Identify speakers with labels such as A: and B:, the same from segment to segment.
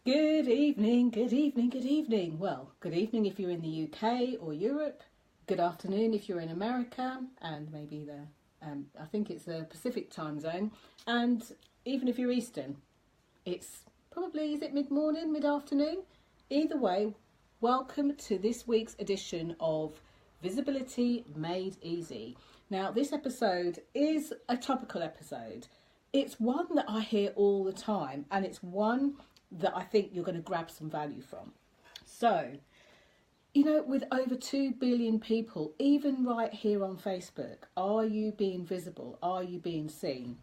A: Good evening, good evening, good evening. Well, good evening if you're in the UK or Europe. Good afternoon if you're in America and maybe I think it's the Pacific time zone. And even if you're Eastern, it's probably, is it mid-morning, mid-afternoon? Either way, welcome to this week's edition of Visibility Made Easy. Now, this episode is a topical episode. It's one that I hear all the time, and it's one that I think you're going to grab some value from. So, you know, with over 2 billion people, even right here on Facebook, are you being visible? Are you being seen?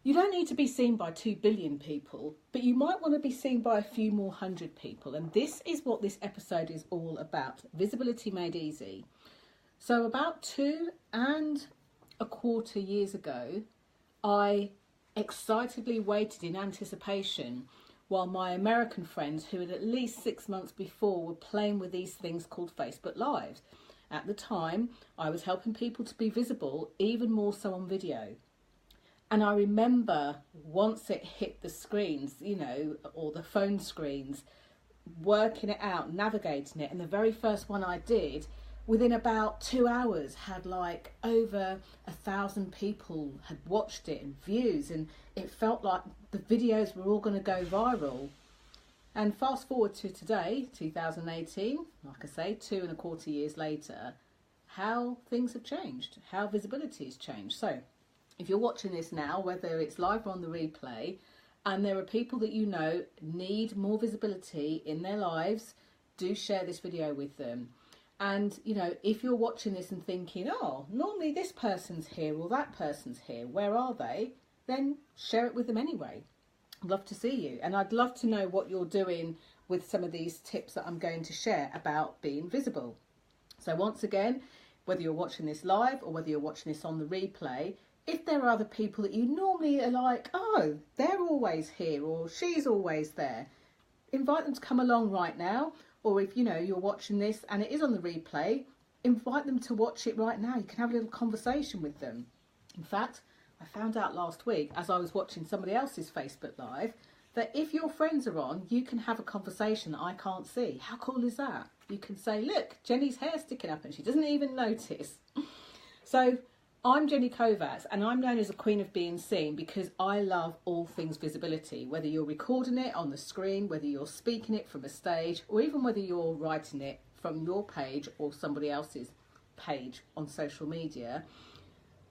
A: You don't need to be seen by 2 billion people, but you might want to be seen by a few more hundred people. And this is what this episode is all about. Visibility Made Easy. So about 2.25 years ago, I excitedly waited in anticipation while my American friends, who had at least 6 months before, were playing with these things called Facebook Lives. At the time, I was helping people to be visible, even more so on video. And I remember once it hit the screens, you know, or the phone screens, working it out, navigating it. And the very first one I did, within about 2 hours, had like over 1,000 people had watched it and views, and it felt like the videos were all going to go viral. And fast forward to today, 2018, like I say, 2.25 years later, how things have changed, how visibility has changed. So if you're watching this now, whether it's live or on the replay, and there are people that you know need more visibility in their lives, do share this video with them. And, you know, if you're watching this and thinking, oh, normally this person's here or that person's here, where are they? Then share it with them anyway. I'd love to see you. And I'd love to know what you're doing with some of these tips that I'm going to share about being visible. So once again, whether you're watching this live or whether you're watching this on the replay, if there are other people that you normally are like, oh, they're always here or she's always there, invite them to come along right now. Or if, you know, you're watching this and it is on the replay, invite them to watch it right now. You can have a little conversation with them. In fact, I found out last week as I was watching somebody else's Facebook Live that if your friends are on, you can have a conversation that I can't see. How cool is that? You can say, look, Jenny's hair's sticking up and she doesn't even notice. So I'm Jenny Kovacs, and I'm known as the Queen of Being Seen because I love all things visibility, whether you're recording it on the screen, whether you're speaking it from a stage, or even whether you're writing it from your page or somebody else's page on social media.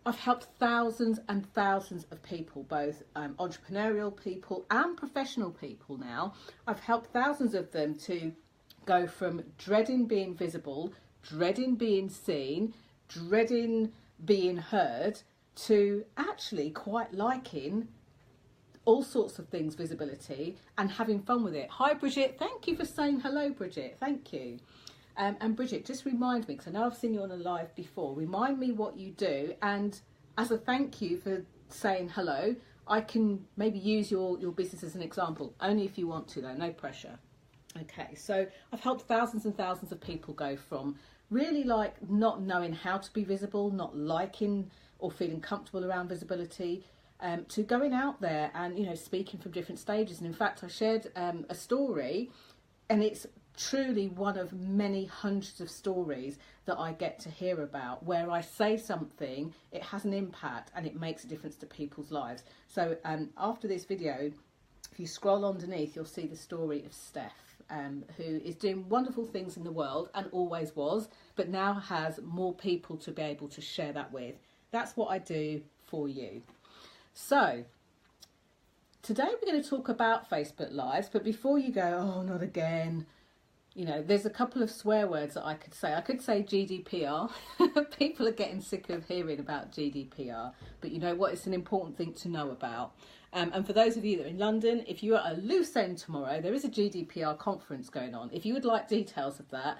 A: I've helped thousands and thousands of people, both entrepreneurial people and professional people now. I've helped thousands of them to go from dreading being visible, dreading being seen, dreading being heard, to actually quite liking all sorts of things visibility and having fun with it. Hi Bridget, thank you for saying hello, Bridget, thank you. And Bridget, just remind me, because I know I've seen you on a live before, remind me what you do, and as a thank you for saying hello, I can maybe use your business as an example, only if you want to though, no pressure. Okay, so I've helped thousands and thousands of people go from really like not knowing how to be visible, not liking or feeling comfortable around visibility, to going out there and, you know, speaking from different stages. And in fact, I shared a story, and it's truly one of many hundreds of stories that I get to hear about where I say something, it has an impact and it makes a difference to people's lives. So after this video, if you scroll underneath, you'll see the story of Steph. Who is doing wonderful things in the world and always was, but now has more people to be able to share that with. That's what I do for you. So today we're going to talk about Facebook Lives, but before you go, oh, not again, you know, there's a couple of swear words that I could say. I could say GDPR. People are getting sick of hearing about GDPR, but you know what? It's an important thing to know about. And for those of you that are in London, if you are at a loose end tomorrow, there is a GDPR conference going on. If you would like details of that,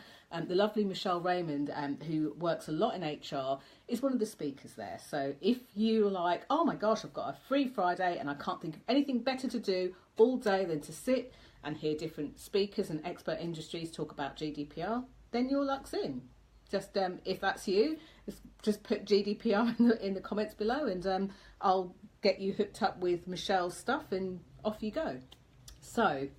A: the lovely Michelle Raymond, who works a lot in HR, is one of the speakers there. So if you're like, oh my gosh, I've got a free Friday and I can't think of anything better to do all day than to sit and hear different speakers and expert industries talk about GDPR, then your luck's in. Just if that's you, just put GDPR in the comments below, and I'll get you hooked up with Michelle's stuff and off you go. So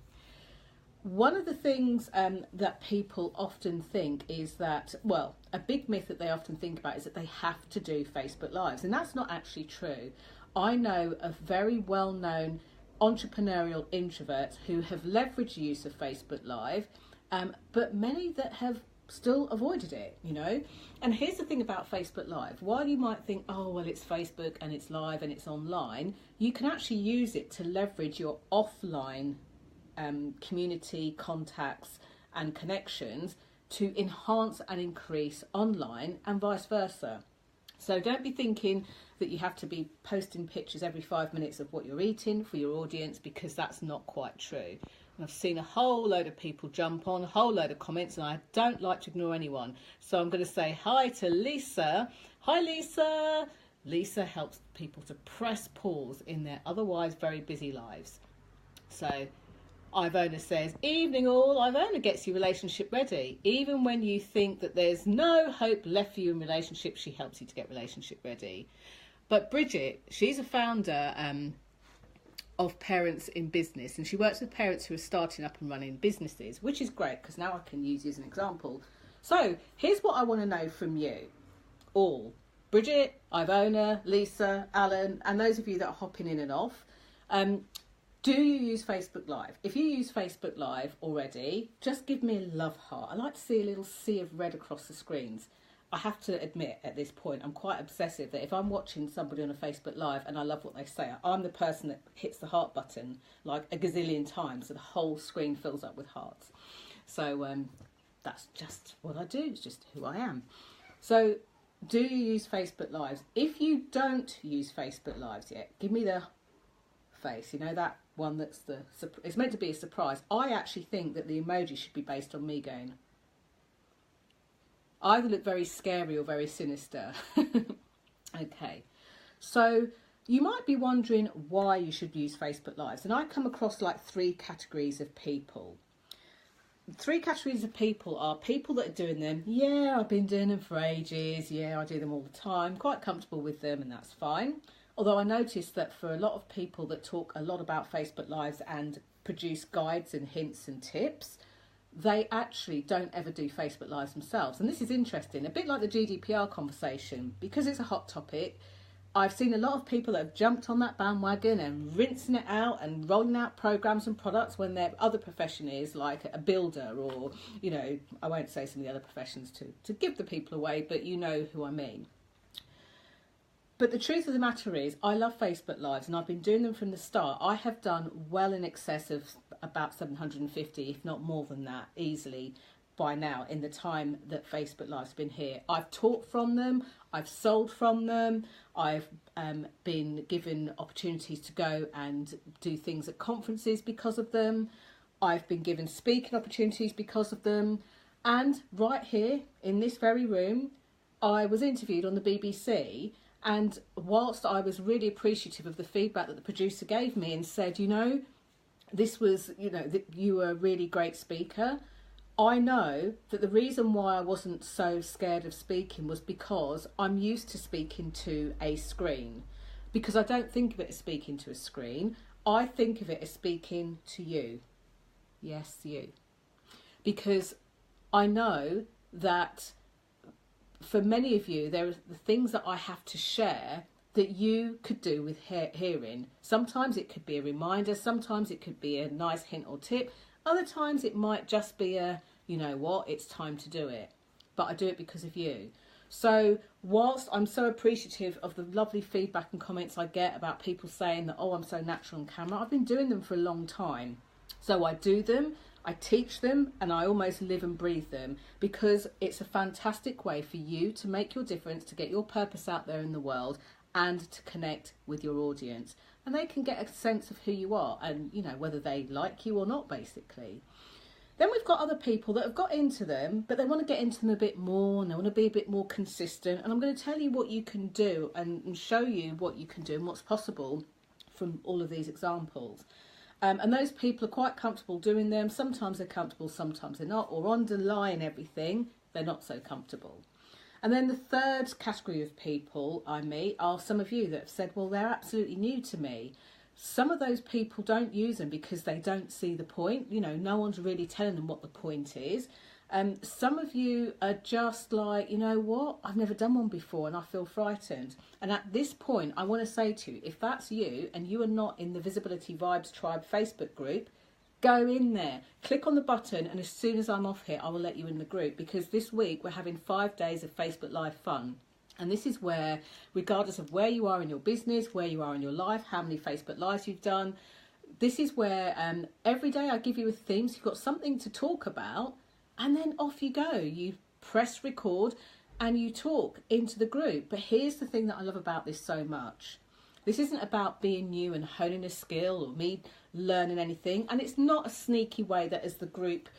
A: one of the things that people often think is that, well, a big myth that they often think about is that they have to do Facebook Lives, and that's not actually true. I know of very well-known entrepreneurial introverts who have leveraged the use of Facebook Live, but many that have still avoided it, you know. And here's the thing about Facebook Live. While you might think, oh, well, it's Facebook and it's live and it's online, you can actually use it to leverage your offline community contacts and connections to enhance and increase online, and vice versa. So don't be thinking that you have to be posting pictures every 5 minutes of what you're eating for your audience, because that's not quite true. And I've seen a whole load of people jump on, a whole load of comments, and I don't like to ignore anyone. So I'm going to say hi to Lisa. Hi, Lisa. Lisa helps people to press pause in their otherwise very busy lives. So Ivona says, evening all. Ivona gets you relationship ready. Even when you think that there's no hope left for you in relationships, she helps you to get relationship ready. But Bridget, she's a founder of Parents in Business, and she works with parents who are starting up and running businesses, which is great because now I can use you as an example. So here's what I want to know from you all. Bridget, Ivona, Lisa, Alan, and those of you that are hopping in and off. Do you use Facebook Live? If you use Facebook Live already, just give me a love heart. I like to see a little sea of red across the screens. I have to admit at this point, I'm quite obsessive that if I'm watching somebody on a Facebook Live and I love what they say, I'm the person that hits the heart button like a gazillion times, so the whole screen fills up with hearts. So that's just what I do. It's just who I am. So do you use Facebook Lives? If you don't use Facebook Lives yet, give me the face, you know, that one that's it's meant to be a surprise. I actually think that the emoji should be based on me going, I either look very scary or very sinister. Okay, so you might be wondering why you should use Facebook Lives, and I come across like 3 categories of people. 3 categories of people are people that are doing them. Yeah, I've been doing them for ages. Yeah, I do them all the time. Quite comfortable with them, and that's fine. Although I noticed that for a lot of people that talk a lot about Facebook Lives and produce guides and hints and tips, they actually don't ever do Facebook Lives themselves. And this is interesting, a bit like the GDPR conversation, because it's a hot topic. I've seen a lot of people that have jumped on that bandwagon and rinsing it out and rolling out programs and products when their other profession is like a builder, or, you know, I won't say some of the other professions to give the people away, but you know who I mean. But the truth of the matter is, I love Facebook Lives, and I've been doing them from the start. I have done well in excess of about 750, if not more than that, easily by now in the time that Facebook Live's been here. I've taught from them, I've sold from them, I've been given opportunities to go and do things at conferences because of them. I've been given speaking opportunities because of them. And right here in this very room, I was interviewed on the BBC. And whilst I was really appreciative of the feedback that the producer gave me and said, you know, this was, you know, that you were a really great speaker, I know that the reason why I wasn't so scared of speaking was because I'm used to speaking to a screen. Because I don't think of it as speaking to a screen. I think of it as speaking to you. Yes, you. Because I know that for many of you, there are the things that I have to share that you could do with hearing. Sometimes it could be a reminder, sometimes it could be a nice hint or tip, other times it might just be a, you know what, it's time to do it. But I do it because of you. So whilst I'm so appreciative of the lovely feedback and comments I get about people saying that, oh, I'm so natural on camera, I've been doing them for a long time. So I do them, I teach them, and I almost live and breathe them, because it's a fantastic way for you to make your difference, to get your purpose out there in the world, and to connect with your audience. And they can get a sense of who you are and, you know, whether they like you or not, basically. Then we've got other people that have got into them, but they want to get into them a bit more, and they want to be a bit more consistent. And I'm going to tell you what you can do and show you what you can do and what's possible from all of these examples. And those people are quite comfortable doing them. Sometimes they're comfortable, sometimes they're not, or underlying everything, they're not so comfortable. And then the third category of people I meet are some of you that have said, well, they're absolutely new to me. Some of those people don't use them because they don't see the point. You know, no one's really telling them what the point is. Some of you are just like, you know what, I've never done one before and I feel frightened. And at this point, I want to say to you, if that's you and you are not in the Visibility Vibes Tribe Facebook group, go in there, click on the button, and as soon as I'm off here, I will let you in the group, because this week we're having 5 days of Facebook Live fun. And this is where, regardless of where you are in your business, where you are in your life, how many Facebook Lives you've done, this is where every day I give you a theme, so you've got something to talk about, and then off you go. You press record and you talk into the group. But here's the thing that I love about this so much. This isn't about being new and honing a skill or me learning anything. And it's not a sneaky way that as the group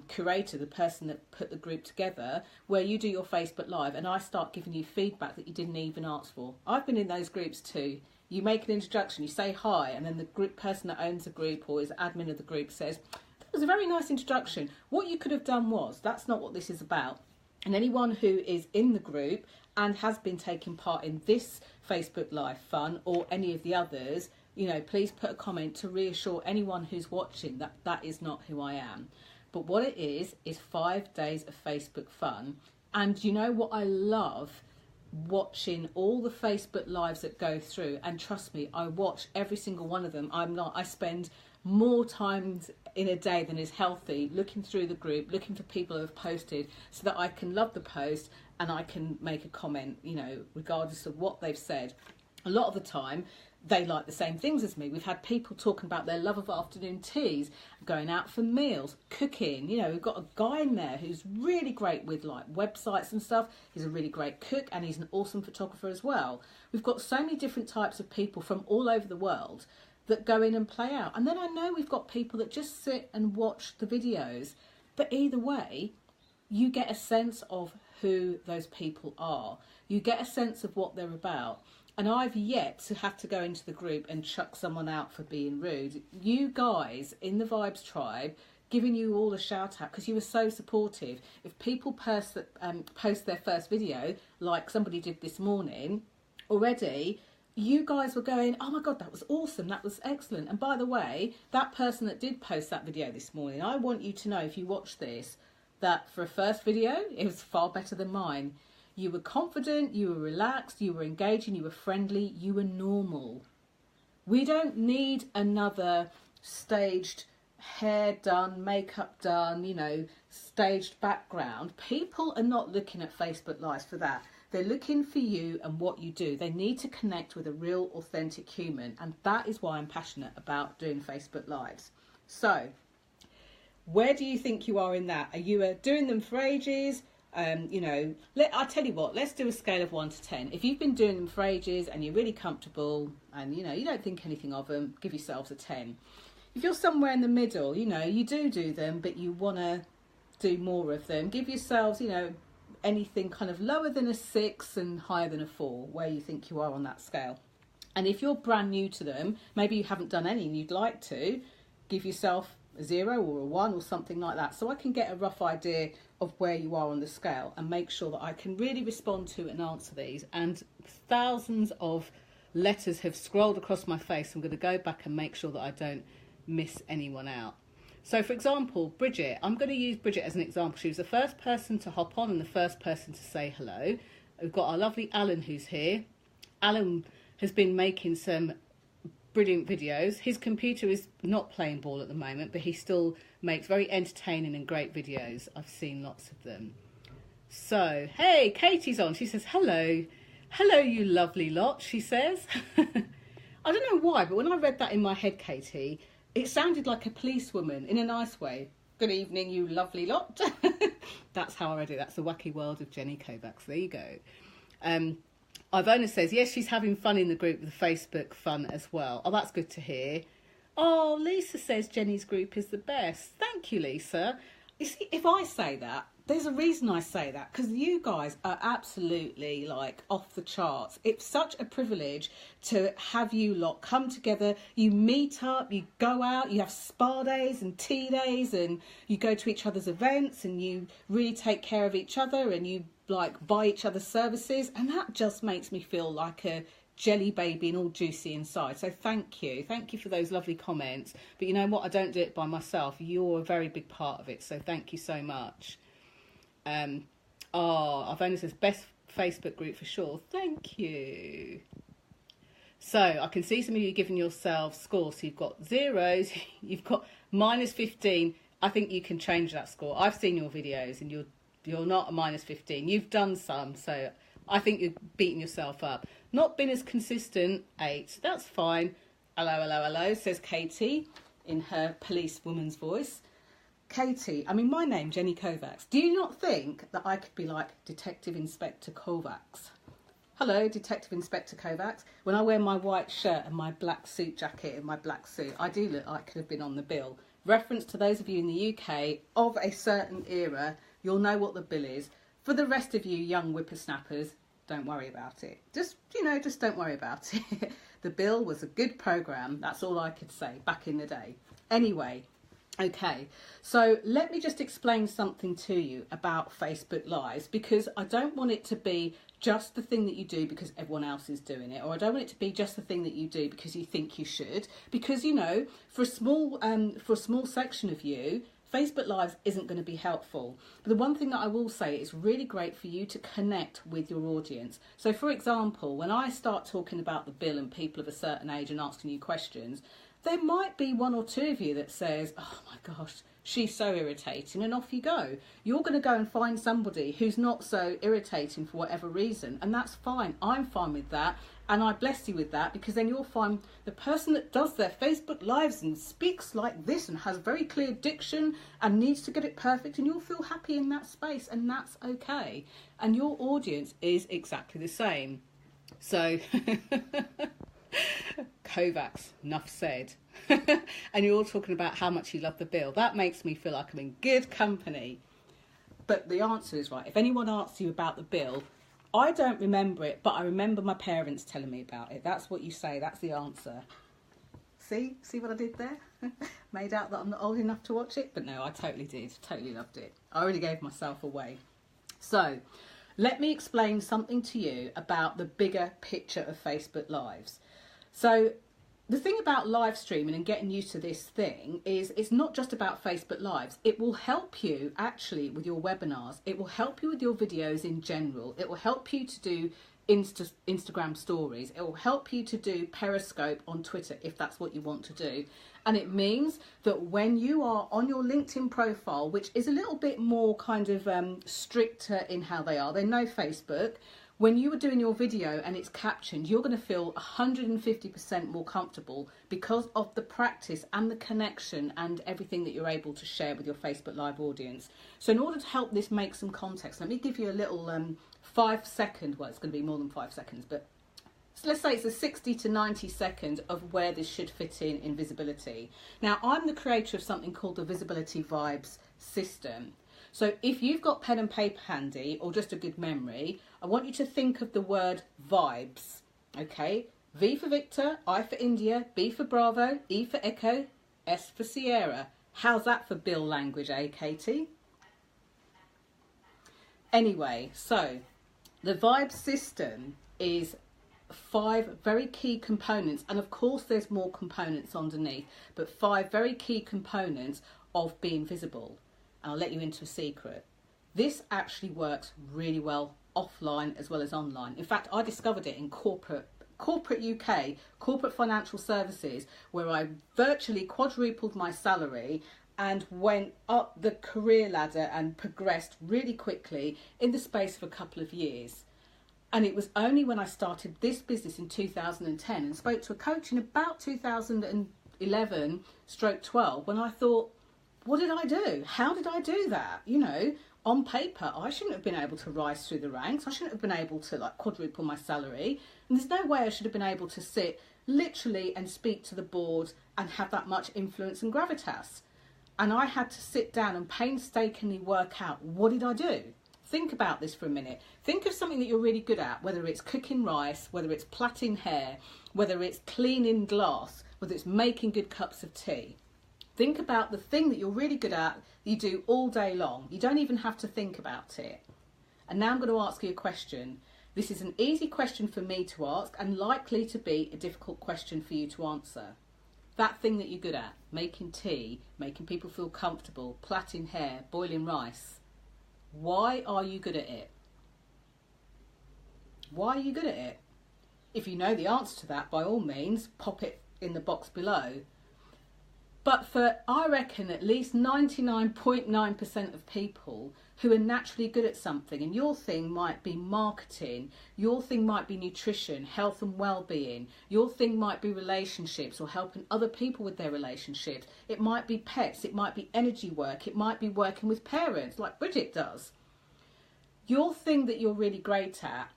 A: curator, the person that put the group together, where you do your Facebook Live and I start giving you feedback that you didn't even ask for. I've been in those groups too. You make an introduction, you say hi, and then the group person that owns the group or is admin of the group says, "That was a very nice introduction. What you could have done was," that's not what this is about. And anyone who is in the group and has been taking part in this Facebook Live fun or any of the others, you know, please put a comment to reassure anyone who's watching that that is not who I am. But what it is 5 days of Facebook fun. And you know what I love? Watching all the Facebook Lives that go through, and trust me, I watch every single one of them. I spend more times in a day than is healthy looking through the group, looking for people who have posted, so that I can love the post and I can make a comment, you know, regardless of what they've said. A lot of the time they like the same things as me. We've had people talking about their love of afternoon teas, going out for meals, cooking. You know, we've got a guy in there who's really great with like websites and stuff. He's a really great cook and he's an awesome photographer as well. We've got so many different types of people from all over the world that go in and play out. And then I know we've got people that just sit and watch the videos. But either way, you get a sense of who those people are. You get a sense of what they're about. And I've yet to have to go into the group and chuck someone out for being rude. You guys in the Vibes Tribe, giving you all a shout out because you were so supportive. If people post their first video, like somebody did this morning, already, you guys were going, "Oh my God, that was awesome, that was excellent." And by the way, that person that did post that video this morning, I want you to know, if you watch this, that for a first video, it was far better than mine. You were confident, you were relaxed, you were engaging, you were friendly, you were normal. We don't need another staged hair done, makeup done, you know, staged background. People are not looking at Facebook Lives for that. They're looking for you and what you do. They need to connect with a real, authentic human. And that is why I'm passionate about doing Facebook Lives. So, where do you think you are in that? Are you doing them for ages? You know, I'll tell you what, let's do a scale of 1 to 10. If you've been doing them for ages and you're really comfortable and, you know, you don't think anything of them, give yourselves a 10. If you're somewhere in the middle, you know, you do them, but you want to do more of them, give yourselves, you know, anything kind of lower than a 6 and higher than a 4, where you think you are on that scale. And if you're brand new to them, maybe you haven't done any and you'd like to, give yourself a 0 or a 1 or something like that, so I can get a rough idea of where you are on the scale and make sure that I can really respond to and answer these. And thousands of letters have scrolled across my face. I'm going to go back and make sure that I don't miss anyone out. So for example, Bridget, I'm going to use Bridget as an example. She was the first person to hop on and the first person to say hello. We've got our lovely Alan who's here. Alan has been making some brilliant videos. His computer is not playing ball at the moment, but he still makes very entertaining and great videos. I've seen lots of them. So, hey, Katie's on. She says, hello. Hello, you lovely lot, she says. I don't know why, but when I read that in my head, Katie, it sounded like a policewoman in a nice way. Good evening, you lovely lot. That's how I read it. That's the wacky world of Jenny Kovacs. There you go. Ivona says, yes, she's having fun in the group with the Facebook fun as well. Oh, that's good to hear. Oh, Lisa says Jenny's group is the best. Thank you, Lisa. You see, if I say that, there's a reason I say that, because you guys are absolutely like off the charts. It's such a privilege to have you lot come together. You meet up, you go out, you have spa days and tea days, and you go to each other's events and you really take care of each other and you like buy each other's services, and that just makes me feel like a jelly baby and all juicy inside. So thank you for those lovely comments. But you know what, I don't do it by myself. You're a very big part of it, so thank you so much. Ivona says best Facebook group for sure. Thank you. So I can see some of you giving yourselves scores. So you've got zeros, you've got -15. I think you can change that score. I've seen your videos and you're not a -15. You've done some, so I think you're beating yourself up. Not been as consistent, 8. That's fine. Hello, hello, hello, says Katie in her policewoman's voice. Katie, I mean, my name, Jenny Kovacs. Do you not think that I could be like Detective Inspector Kovacs? Hello, Detective Inspector Kovacs. When I wear my white shirt and my black suit jacket and my black suit, I do look like I could have been on the bill. Reference to those of you in the UK of a certain era, you'll know what the bill is. For the rest of you young whippersnappers, don't worry about it. Just don't worry about it. The Bill was a good programme. That's all I could say back in the day. Anyway, okay. So let me just explain something to you about Facebook Lives, because I don't want it to be just the thing that you do because everyone else is doing it, or I don't want it to be just the thing that you do because you think you should. Because, you know, for a small section of you, Facebook Lives isn't going to be helpful. But the one thing that I will say, it's really great for you to connect with your audience. So, for example, when I start talking about the bill and people of a certain age and asking you questions, there might be one or two of you that says, oh my gosh, she's so irritating, and off you go. You're going to go and find somebody who's not so irritating for whatever reason, and that's fine. I'm fine with that, and I bless you with that, because then you'll find the person that does their Facebook Lives and speaks like this and has very clear diction and needs to get it perfect, and you'll feel happy in that space, and that's okay. And your audience is exactly the same. So... Kovacs, enough said. And you're all talking about how much you love the bill. That makes me feel like I'm in good company. But the answer is right. If anyone asks you about the bill, I don't remember it, but I remember my parents telling me about it. That's what you say. That's the answer. See what I did there? Made out that I'm not old enough to watch it, but no, I totally did. Totally loved it. I already gave myself away. So let me explain something to you about the bigger picture of Facebook Lives. So the thing about live streaming and getting used to this thing is it's not just about Facebook Lives. It will help you actually with your webinars. It will help you with your videos in general. It will help you to do Instagram stories. It will help you to do Periscope on Twitter if that's what you want to do. And it means that when you are on your LinkedIn profile, which is a little bit more kind of stricter in how they are, they know Facebook. When you are doing your video and it's captioned, you're going to feel 150% more comfortable because of the practice and the connection and everything that you're able to share with your Facebook Live audience. So in order to help this make some context, let me give you a little 5-second, well, it's going to be more than 5 seconds, but so let's say it's a 60 to 90 second of where this should fit in visibility. Now, I'm the creator of something called the Visibility Vibes system. So if you've got pen and paper handy or just a good memory, I want you to think of the word vibes, okay? V for Victor, I for India, B for Bravo, E for Echo, S for Sierra. How's that for Bill language, eh, Katie? Anyway, so the vibe system is 5 very key components, and of course there's more components underneath, but 5 very key components of being visible. And I'll let you into a secret. This actually works really well offline as well as online. In fact, I discovered it in corporate UK, corporate financial services, where I virtually quadrupled my salary and went up the career ladder and progressed really quickly in the space of a couple of years. And it was only when I started this business in 2010 and spoke to a coach in about 2011/12 when I thought, what did I do? How did I do that? You know, on paper, I shouldn't have been able to rise through the ranks. I shouldn't have been able to like quadruple my salary. And there's no way I should have been able to sit literally and speak to the board and have that much influence and gravitas. And I had to sit down and painstakingly work out, what did I do? Think about this for a minute. Think of something that you're really good at, whether it's cooking rice, whether it's plaiting hair, whether it's cleaning glass, whether it's making good cups of tea. Think about the thing that you're really good at, that you do all day long. You don't even have to think about it. And now I'm going to ask you a question. This is an easy question for me to ask and likely to be a difficult question for you to answer. That thing that you're good at, making tea, making people feel comfortable, plaiting hair, boiling rice. Why are you good at it? Why are you good at it? If you know the answer to that, by all means, pop it in the box below. But for, I reckon, at least 99.9% of people who are naturally good at something, and your thing might be marketing, your thing might be nutrition, health and well-being, your thing might be relationships or helping other people with their relationships, it might be pets, it might be energy work, it might be working with parents like Bridget does. Your thing that you're really great at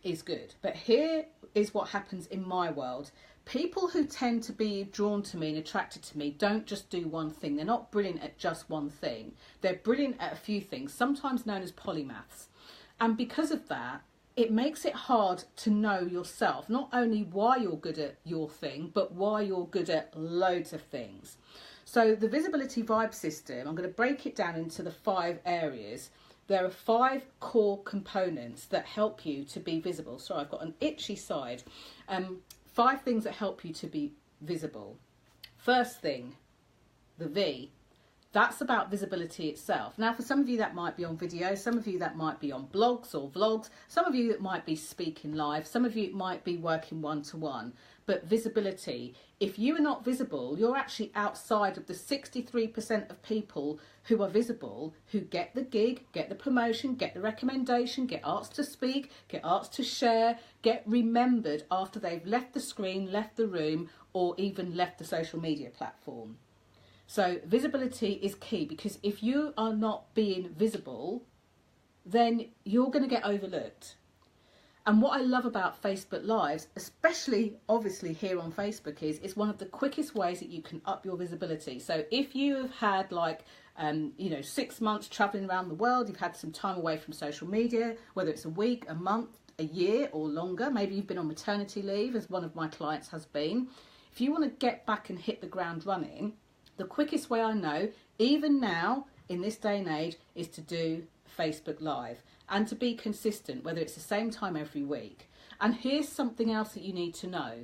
A: is good. But here is what happens in my world. People who tend to be drawn to me and attracted to me don't just do one thing. They're not brilliant at just one thing. They're brilliant at a few things, sometimes known as polymaths. And because of that, it makes it hard to know yourself, not only why you're good at your thing, but why you're good at loads of things. So the visibility vibe system, I'm going to break it down into the 5 areas. There are 5 core components that help you to be visible. Sorry, I've got an itchy side. 5 things that help you to be visible. First thing, the V. That's about visibility itself. Now, for some of you that might be on video, some of you that might be on blogs or vlogs, some of you that might be speaking live, some of you might be working one-to-one. But visibility, if you are not visible, you're actually outside of the 63% of people who are visible, who get the gig, get the promotion, get the recommendation, get asked to speak, get asked to share, get remembered after they've left the screen, left the room, or even left the social media platform. So visibility is key, because if you are not being visible, then you're going to get overlooked. And what I love about Facebook Lives, especially obviously here on Facebook, is it's one of the quickest ways that you can up your visibility. So if you have had 6 months traveling around the world, you've had some time away from social media, whether it's a week, a month, a year or longer, maybe you've been on maternity leave, as one of my clients has been. If you want to get back and hit the ground running, the quickest way I know, even now in this day and age, is to do Facebook Live and to be consistent, whether it's the same time every week. And here's something else that you need to know.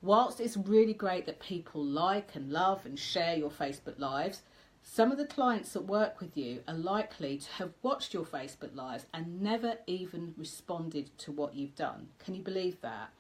A: Whilst it's really great that people like and love and share your Facebook Lives, some of the clients that work with you are likely to have watched your Facebook Lives and never even responded to what you've done. Can you believe that?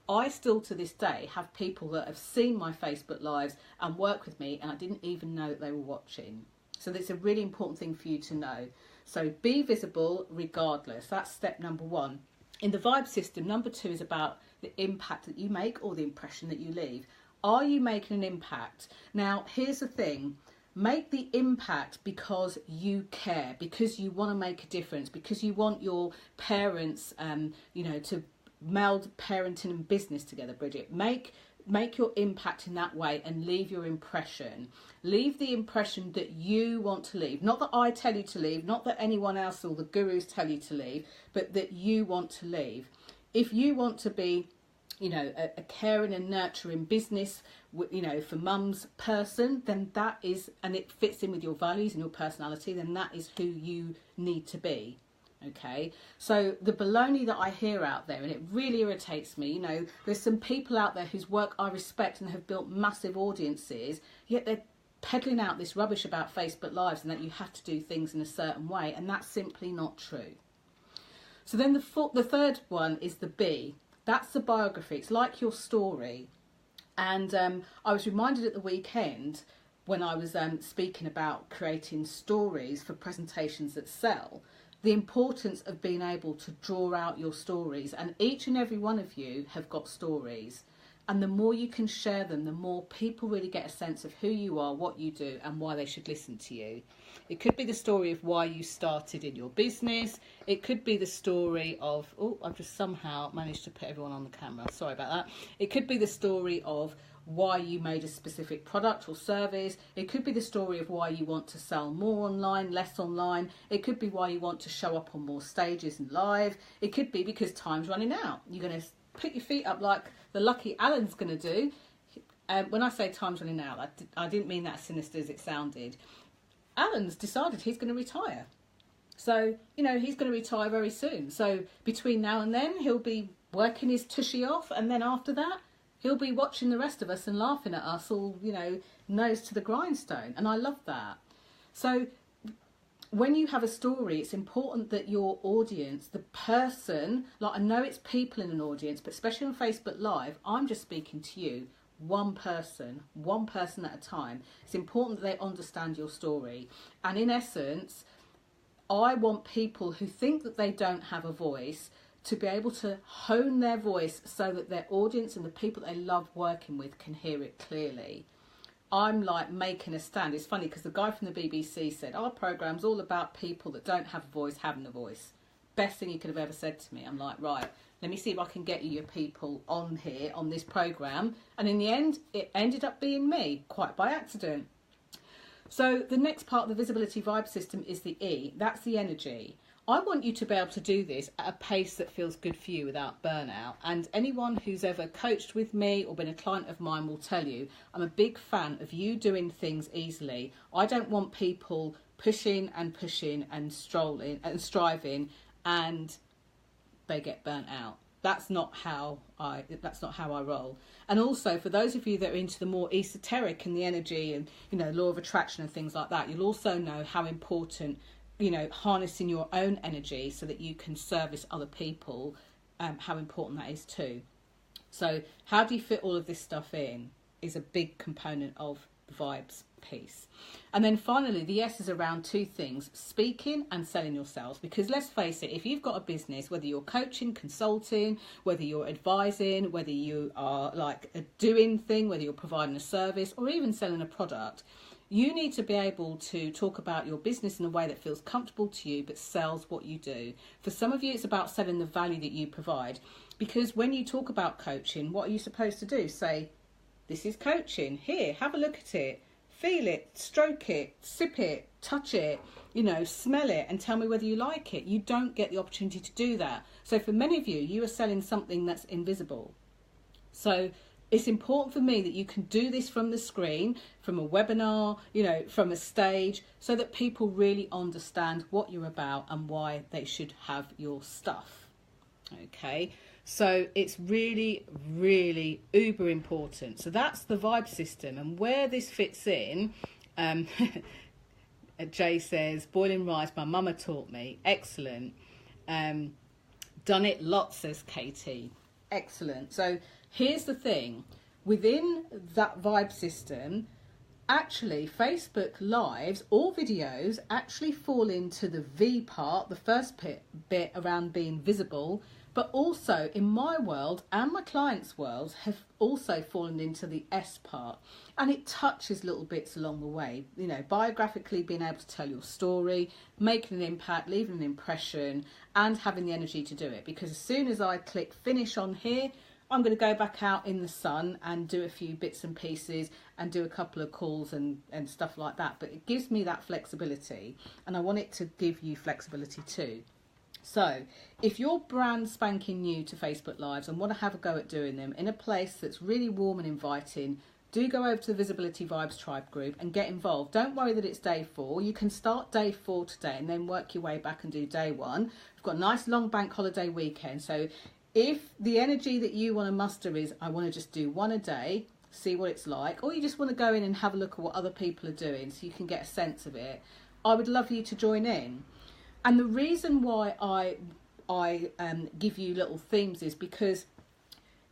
A: I still to this day have people that have seen my Facebook Lives and work with me, and I didn't even know that they were watching. So that's a really important thing for you to know. So be visible regardless. That's step number 1. In the vibe system, number 2 is about the impact that you make or the impression that you leave. Are you making an impact? Now, here's the thing. Make the impact because you care, because you want to make a difference, because you want your parents, to meld parenting and business together, Bridget. Make your impact in that way and leave your impression. Leave the impression that you want to leave. Not that I tell you to leave, not that anyone else or the gurus tell you to leave, but that you want to leave. If you want to be, a caring and nurturing business, for mum's person, then that is, and it fits in with your values and your personality, then that is who you need to be. Okay, so the baloney that I hear out there, and it really irritates me, there's some people out there whose work I respect and have built massive audiences, yet they're peddling out this rubbish about Facebook Lives and that you have to do things in a certain way, and that's simply not true. So then the third one is the B. That's the biography. It's like your story. And I was reminded at the weekend when I was speaking about creating stories for presentations that sell, the importance of being able to draw out your stories. And each and every one of you have got stories. And the more you can share them, the more people really get a sense of who you are, what you do, and why they should listen to you. It could be the story of why you started in your business. It could be the story of, I've just somehow managed to put everyone on the camera. Sorry about that. It could be the story of why you made a specific product or service. It could be the story of why you want to sell more online, less online. It could be why you want to show up on more stages and live. It could be because time's running out. You're going to put your feet up like the lucky Alan's going to do. When I say time's running out, I didn't mean that as sinister as it sounded. Alan's decided he's going to retire. So, you know, he's going to retire very soon. So between now and then, he'll be working his tushy off. And then after that, he'll be watching the rest of us and laughing at us all, you know, nose to the grindstone. And I love that. So when you have a story, it's important that your audience, the person, like I know it's people in an audience, but especially on Facebook Live, I'm just speaking to you, one person at a time. It's important that they understand your story. And in essence, I want people who think that they don't have a voice to be able to hone their voice so that their audience and the people they love working with can hear it clearly. I'm like making a stand. It's funny because the guy from the BBC said, our programme's all about people that don't have a voice having a voice. Best thing he could have ever said to me. I'm like, right, let me see if I can get you your people on here, on this programme. And in the end, it ended up being me, quite by accident. So the next part of the visibility vibe system is the E. That's the energy. I want you to be able to do this at a pace that feels good for you without burnout. And anyone who's ever coached with me or been a client of mine will tell you, I'm a big fan of you doing things easily. I don't want people pushing and striving and they get burnt out. That's not how I roll. And also for those of you that are into the more esoteric and the energy and, you know, law of attraction and things like that, you'll also know how important, you know, harnessing your own energy so that you can service other people, how important that is too. So how do you fit all of this stuff in is a big component of the vibes piece. And then finally, the S is around two things: speaking and selling yourselves. Because let's face it, if you've got a business, whether you're coaching, consulting, whether you're advising, whether you are like a doing thing, whether you're providing a service or even selling a product, you need to be able to talk about your business in a way that feels comfortable to you but sells what you do. For some of you, it's about selling the value that you provide. Because when you talk about coaching, what are you supposed to do? Say, this is coaching. Here, have a look at it. Feel it, stroke it, sip it, touch it, you know, smell it and tell me whether you like it. You don't get the opportunity to do that. So for many of you, you are selling something that's invisible. So it's important for me that you can do this from the screen, from a webinar, you know, from a stage, so that people really understand what you're about and why they should have your stuff. Okay, so it's really, really uber important. So that's the vibe system, and where this fits in, Jay says, boiling rice, my mama taught me. Excellent. Done it lots, says Katie. Excellent. So here's the thing, within that vibe system, actually Facebook Lives or videos actually fall into the V part, the first bit around being visible, but also in my world and my clients' worlds have also fallen into the S part. And it touches little bits along the way, you know, biographically being able to tell your story, making an impact, leaving an impression, and having the energy to do it. Because as soon as I click finish on here, I'm going to go back out in the sun and do a few bits and pieces and do a couple of calls and stuff like that. But it gives me that flexibility, and I want it to give you flexibility too. So if you're brand spanking new to Facebook Lives and want to have a go at doing them in a place that's really warm and inviting, do go over to the Visibility Vibes Tribe group and get involved. Don't worry that it's day 4. You can start day 4 today and then work your way back and do day 1. We've got a nice long bank holiday weekend. So if the energy that you want to muster is, I want to just do 1 a day, see what it's like, or you just want to go in and have a look at what other people are doing so you can get a sense of it, I would love you to join in. And the reason why I give you little themes is because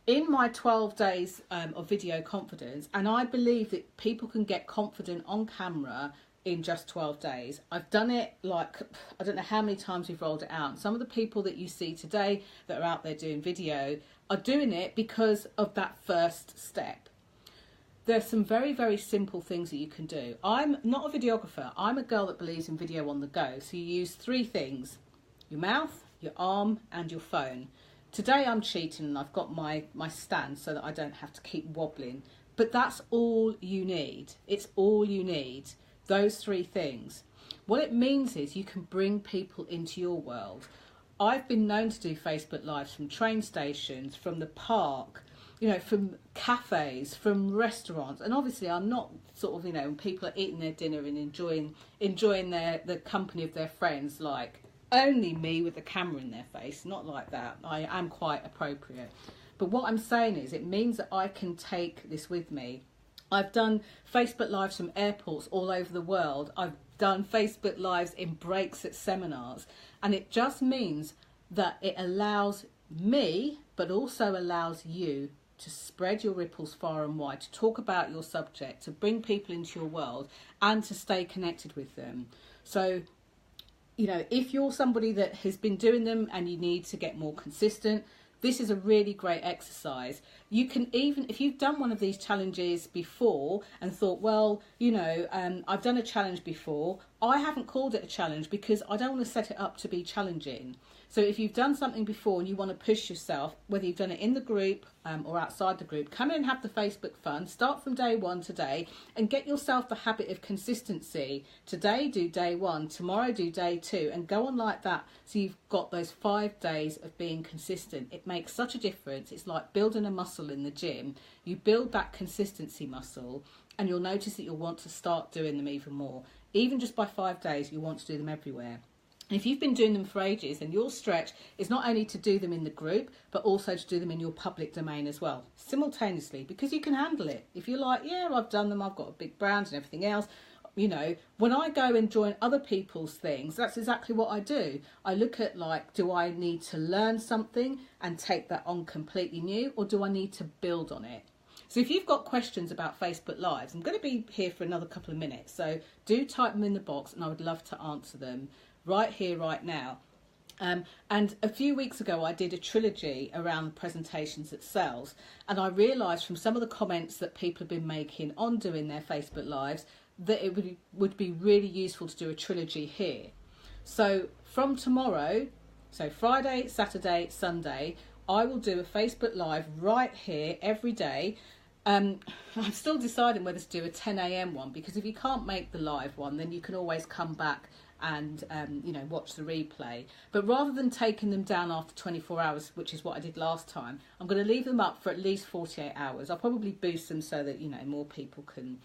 A: in my 12 days of video confidence, and I believe that people can get confident on camera in just 12 days. I've done it like, I don't know how many times we've rolled it out. Some of the people that you see today that are out there doing video are doing it because of that first step. There's some very, very simple things that you can do. I'm not a videographer. I'm a girl that believes in video on the go. So you use 3 things: your mouth, your arm, and your phone. Today I'm cheating and I've got my stand so that I don't have to keep wobbling. But that's all you need. It's all you need. Those 3 things. What it means is you can bring people into your world. I've been known to do Facebook Lives from train stations, from the park, you know, from cafes, from restaurants. And obviously I'm not sort of, you know, when people are eating their dinner and enjoying the company of their friends, like only me with the camera in their face, not like that. I am quite appropriate. But what I'm saying is it means that I can take this with me. I've done Facebook Lives from airports all over the world. I've done Facebook Lives in breaks at seminars. And it just means that it allows me, but also allows you to spread your ripples far and wide, to talk about your subject, to bring people into your world and to stay connected with them. So, you know, if you're somebody that has been doing them and you need to get more consistent, this is a really great exercise. You can even, if you've done one of these challenges before and thought, well, you know, I've done a challenge before. I haven't called it a challenge because I don't want to set it up to be challenging. So if you've done something before and you want to push yourself, whether you've done it in the group or outside the group, come in and have the Facebook fun. Start from day one today and get yourself the habit of consistency. Today do day one, tomorrow do day two, and go on like that. So you've got those 5 days of being consistent. It makes such a difference. It's like building a muscle in the gym. You build that consistency muscle and you'll notice that you'll want to start doing them even more. Even just by 5 days, you want to do them everywhere. If you've been doing them for ages, then your stretch is not only to do them in the group, but also to do them in your public domain as well, simultaneously, because you can handle it. If you're like, yeah, I've done them, I've got a big brand and everything else, you know, when I go and join other people's things, that's exactly what I do. I look at, like, do I need to learn something and take that on completely new, or do I need to build on it? So if you've got questions about Facebook Lives, I'm going to be here for another couple of minutes, so do type them in the box and I would love to answer them right here, right now. And a few weeks ago, I did a trilogy around the presentations that sells. And I realised from some of the comments that people have been making on doing their Facebook Lives that it would be really useful to do a trilogy here. So from tomorrow, so Friday, Saturday, Sunday, I will do a Facebook Live right here every day. I'm still deciding whether to do a 10 a.m. one, because if you can't make the live one, then you can always come back and you know, watch the replay. But rather than taking them down after 24 hours, which is what I did last time, I'm going to leave them up for at least 48 hours. I'll probably boost them so that, you know, more people can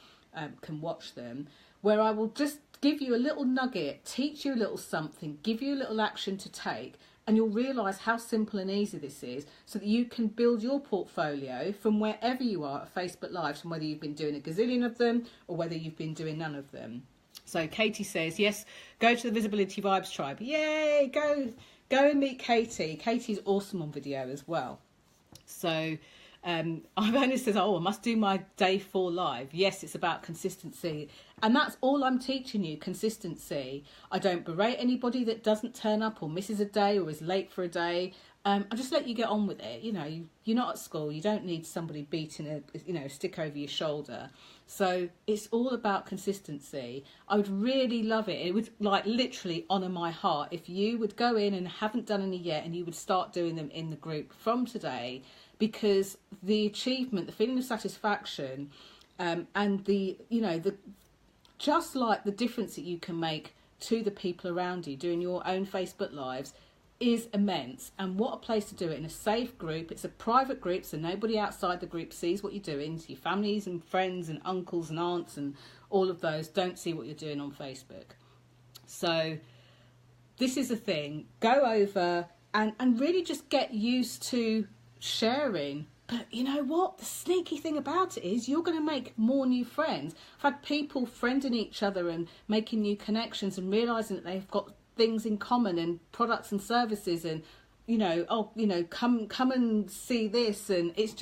A: watch them, where I will just give you a little nugget, teach you a little something, give you a little action to take, and you'll realise how simple and easy this is, so that you can build your portfolio from wherever you are at Facebook Lives, from whether you've been doing a gazillion of them or whether you've been doing none of them. So Katie says, yes, go to the Visibility Vibes tribe. Yay, go and meet Katie. Katie's awesome on video as well. So Ivona says, oh, I must do my day 4 live. Yes, it's about consistency. And that's all I'm teaching you, consistency. I don't berate anybody that doesn't turn up or misses a day or is late for a day. I just let you get on with it. You know, you're not at school. You don't need somebody beating a stick over your shoulder. So it's all about consistency. I would really love it. It would, like, literally honour my heart if you would go in and haven't done any yet, and you would start doing them in the group from today, because the achievement, the feeling of satisfaction, and the just like the difference that you can make to the people around you doing your own Facebook Lives is immense. And what a place to do it in a safe group. It's a private group, so nobody outside the group sees what you're doing. So your families and friends and uncles and aunts and all of those don't see what you're doing on Facebook. So this is the thing. Go over and really just get used to sharing. But you know what? The sneaky thing about it is you're going to make more new friends. I've had people friending each other and making new connections and realising that they've got things in common and products and services, and come and see this, and it's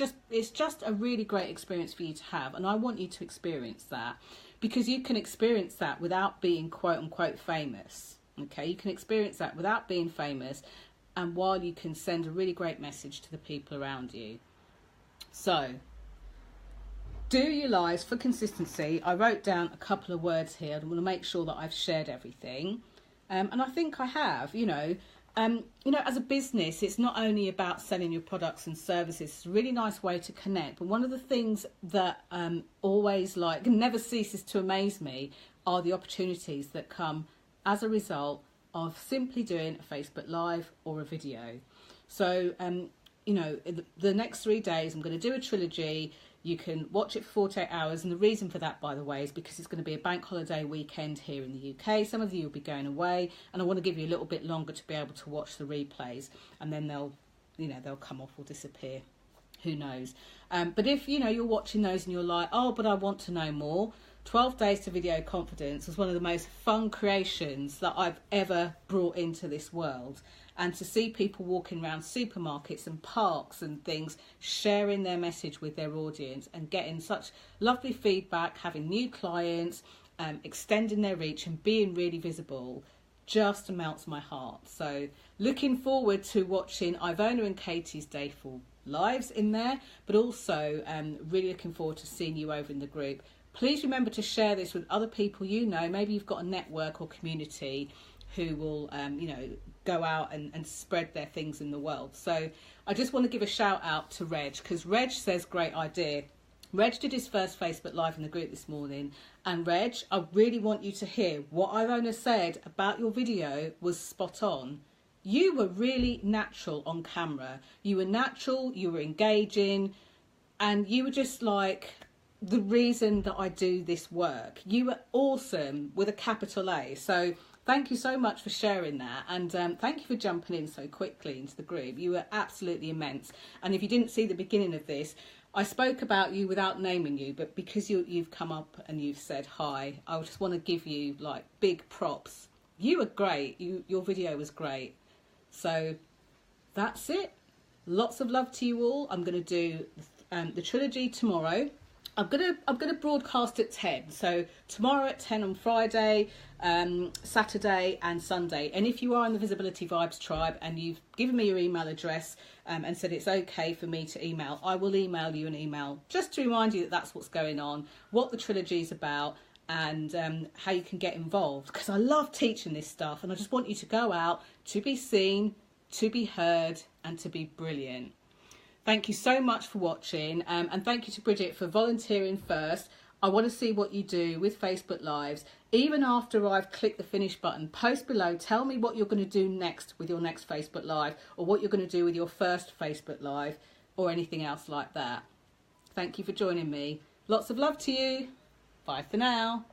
A: just a really great experience for you to have. And I want you to experience that, because you can experience that without being quote unquote famous. Okay, you can experience that without being famous, and while you can send a really great message to the people around you. So do your lives for consistency. I wrote down a couple of words here. I want to make sure that I've shared everything. And I think I have. As a business, it's not only about selling your products and services. It's a really nice way to connect. But one of the things that always never ceases to amaze me are the opportunities that come as a result of simply doing a Facebook Live or a video. So, you know, the next 3 days I'm going to do a trilogy. You can watch it for 48 hours. And the reason for that, by the way, is because it's going to be a bank holiday weekend here in the UK. Some of you will be going away, and I want to give you a little bit longer to be able to watch the replays, and then they'll come off or disappear. Who knows? But if, you know, you're watching those and you're like, oh, but I want to know more, 12 Days to Video Confidence was one of the most fun creations that I've ever brought into this world. And to see people walking around supermarkets and parks and things, sharing their message with their audience and getting such lovely feedback, having new clients, extending their reach and being really visible, just melts my heart. So looking forward to watching Ivona and Katie's Dayful lives in there, but also really looking forward to seeing you over in the group. Please remember to share this with other people you know. Maybe you've got a network or community who will, you know, go out and spread their things in the world. So I just want to give a shout out to Reg, because Reg says great idea. Reg did his first Facebook Live in the group this morning. And Reg, I really want you to hear what Ivona said about your video was spot on. You were really natural on camera. You were natural, you were engaging, and you were just like the reason that I do this work. You were awesome with a capital A. So thank you so much for sharing that, and thank you for jumping in so quickly into the group. You were absolutely immense. And if you didn't see the beginning of this, I spoke about you without naming you, but because you've come up and you've said hi, I just want to give you like big props. You were great. Your video was great. So that's it. Lots of love to you all. I'm going to do the trilogy tomorrow. I'm gonna broadcast at 10. So tomorrow at 10 on Friday, Saturday and Sunday. And if you are in the Visibility Vibes tribe and you've given me your email address and said it's okay for me to email, I will email you an email just to remind you that that's what's going on, what the trilogy is about, and how you can get involved. Because I love teaching this stuff, and I just want you to go out to be seen, to be heard, and to be brilliant. Thank you so much for watching, and thank you to Bridget for volunteering first. I want to see what you do with Facebook Lives. Even after I've clicked the finish button, post below, tell me what you're going to do next with your next Facebook Live, or what you're going to do with your first Facebook Live, or anything else like that. Thank you for joining me. Lots of love to you. Bye for now.